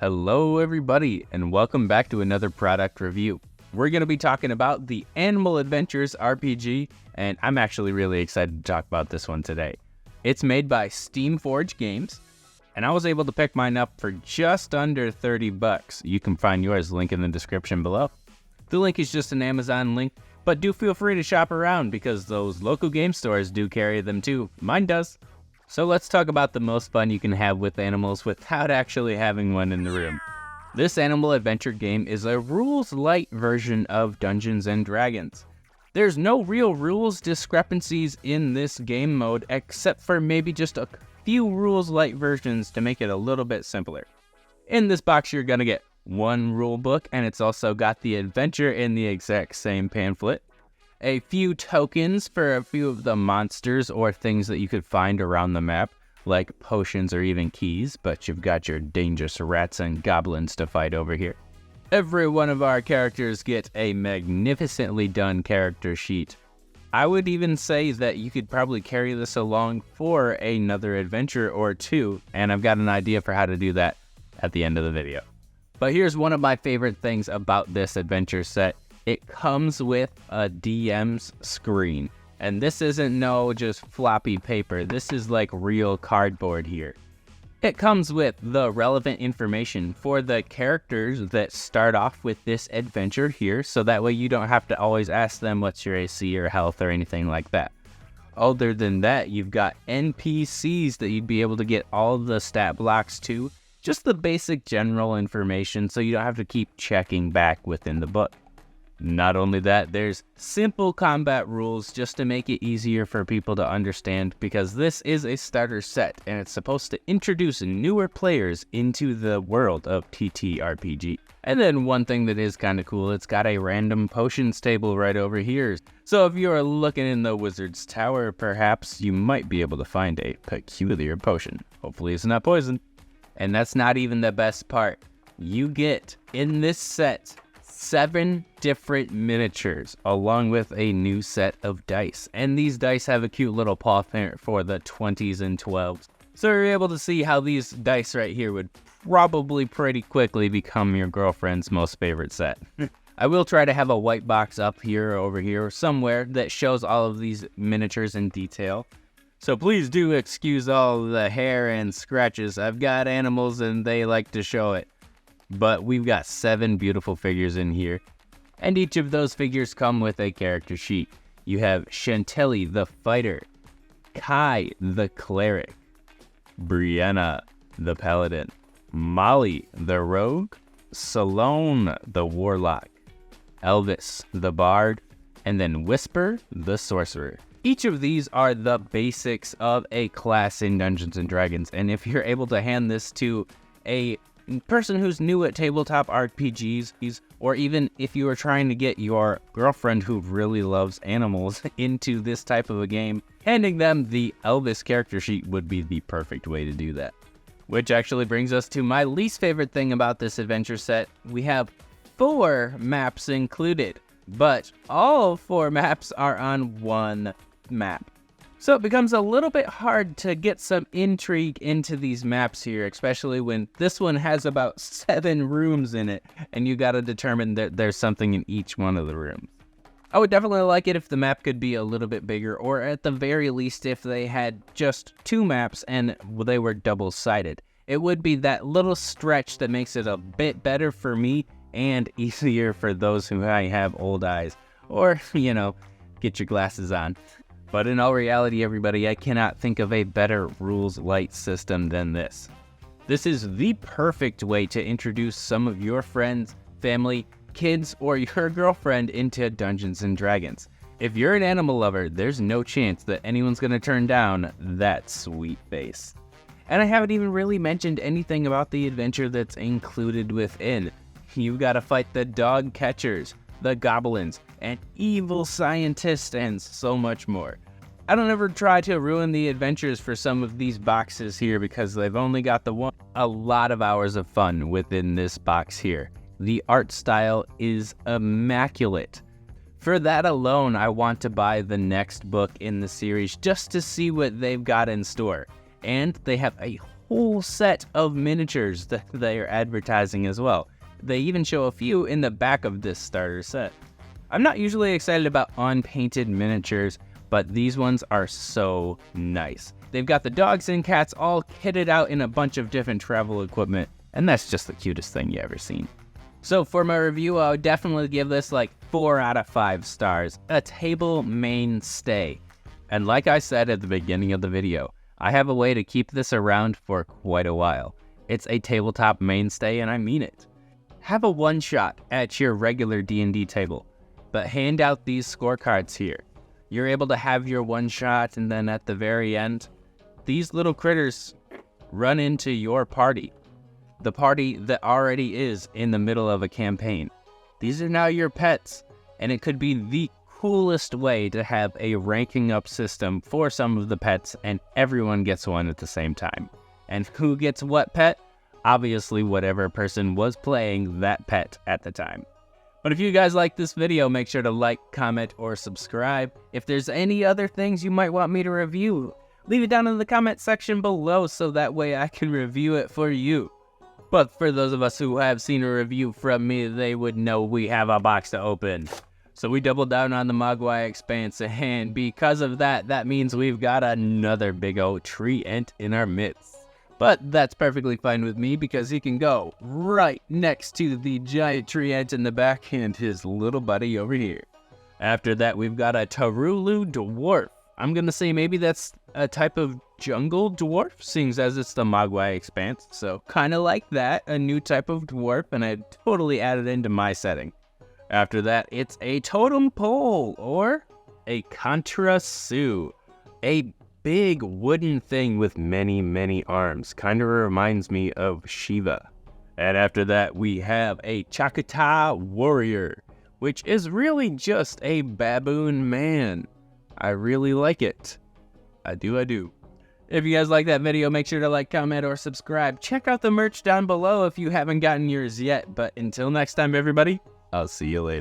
Hello everybody, and welcome back to another product review. We're going to be talking about the Animal Adventures RPG, and I'm actually really excited to talk about this one today. It's made by Steamforged Games, and I was able to pick mine up for just under 30 bucks. You can find yours, link in the description below. The link is just an Amazon link, but do feel free to shop around because those local game stores do carry them too. Mine does. So let's talk about the most fun you can have with animals without actually having one in the room. This animal adventure game is a rules-light version of Dungeons & Dragons. There's no real rules discrepancies in this game mode except for maybe just a few rules-light versions to make it a little bit simpler. In this box you're gonna get one rule book, and it's also got the adventure in the exact same pamphlet. A few tokens for a few of the monsters or things that you could find around the map, like potions or even keys, but you've got your dangerous rats and goblins to fight over here. Every one of our characters get a magnificently done character sheet. I would even say that you could probably carry this along for another adventure or two, and I've got an idea for how to do that at the end of the video. But here's one of my favorite things about this adventure set. It comes with a DM's screen, and this isn't no just floppy paper. This is like real cardboard here. It comes with the relevant information for the characters that start off with this adventure here, so that way you don't have to always ask them what's your AC or health or anything like that. Other than that, you've got NPCs that you'd be able to get all the stat blocks to, just the basic general information so you don't have to keep checking back within the book. Not only that, there's simple combat rules just to make it easier for people to understand, because this is a starter set and it's supposed to introduce newer players into the world of TTRPG. And then one thing that is kind of cool, it's got a random potions table right over here. So if you're looking in the wizard's tower, perhaps you might be able to find a peculiar potion. Hopefully it's not poison. And that's not even the best part. You get, in this set, 7 different miniatures along with a new set of dice, and these dice have a cute little paw print for the 20s and 12s, so you're able to see how these dice right here would probably pretty quickly become your girlfriend's most favorite set. I will try to have a white box up here or over here or somewhere that shows all of these miniatures in detail, so please do excuse all the hair and scratches. I've got animals and they like to show it. But we've got 7 beautiful figures in here, and each of those figures come with a character sheet. You have Chantilly the fighter, Kai the cleric, Brianna the paladin, Molly the rogue, Salone the warlock, Elvis the bard, and then Whisper the sorcerer. Each of these are the basics of a class in Dungeons & Dragons, and if you're able to hand this to a person who's new at tabletop RPGs, or even if you are trying to get your girlfriend who really loves animals into this type of a game, handing them the Elvis character sheet would be the perfect way to do that. Which actually brings us to my least favorite thing about this adventure set. We have 4 maps included, but all 4 maps are on one map. So it becomes a little bit hard to get some intrigue into these maps here, especially when this one has about 7 rooms in it, and you gotta determine that there's something in each one of the rooms. I would definitely like it if the map could be a little bit bigger, or at the very least if they had just 2 maps and they were double-sided. It would be that little stretch that makes it a bit better for me and easier for those who have old eyes, or, you know, get your glasses on. But in all reality, everybody, I cannot think of a better rules-light system than this. This is the perfect way to introduce some of your friends, family, kids, or your girlfriend into Dungeons & Dragons. If you're an animal lover, there's no chance that anyone's going to turn down that sweet face. And I haven't even really mentioned anything about the adventure that's included within. You've got to fight the dog catchers, the goblins, and evil scientists, and so much more. I don't ever try to ruin the adventures for some of these boxes here because they've only got the one. A lot of hours of fun within this box here. The art style is immaculate. For that alone, I want to buy the next book in the series just to see what they've got in store. And they have a whole set of miniatures that they are advertising as well. They even show a few in the back of this starter set. I'm not usually excited about unpainted miniatures, but these ones are so nice. They've got the dogs and cats all kitted out in a bunch of different travel equipment, and that's just the cutest thing you ever seen. So for my review, I would definitely give this like 4 out of 5 stars, a table mainstay. And like I said at the beginning of the video, I have a way to keep this around for quite a while. It's a tabletop mainstay, and I mean it. Have a one-shot at your regular D&D table, but hand out these scorecards here. You're able to have your one-shot, and then at the very end, these little critters run into your party. The party that already is in the middle of a campaign. These are now your pets, and it could be the coolest way to have a ranking up system for some of the pets, and everyone gets one at the same time. And who gets what pet? Obviously, whatever person was playing that pet at the time. But if you guys like this video, make sure to like, comment, or subscribe. If there's any other things you might want me to review, leave it down in the comment section below so that way I can review it for you. But for those of us who have seen a review from me, they would know we have a box to open. So we doubled down on the Mogwai Expanse, and because of that, that means we've got another big old tree ant in our midst. But that's perfectly fine with me because he can go right next to the giant tree ant in the back and his little buddy over here. After that, we've got a Tarulu dwarf. I'm gonna say maybe that's a type of jungle dwarf, seeing as it's the Mogwai Expanse. So kind of like that, a new type of dwarf, and I totally added into my setting. After that, it's a totem pole, or a Contra Sioux, a big wooden thing with many, many arms. Kind of reminds me of Shiva. And after that, we have a Chakata warrior, which is really just a baboon man. I really like it. I do. If you guys like that video, make sure to like, comment, or subscribe. Check out the merch down below if you haven't gotten yours yet. But until next time, everybody, I'll see you later.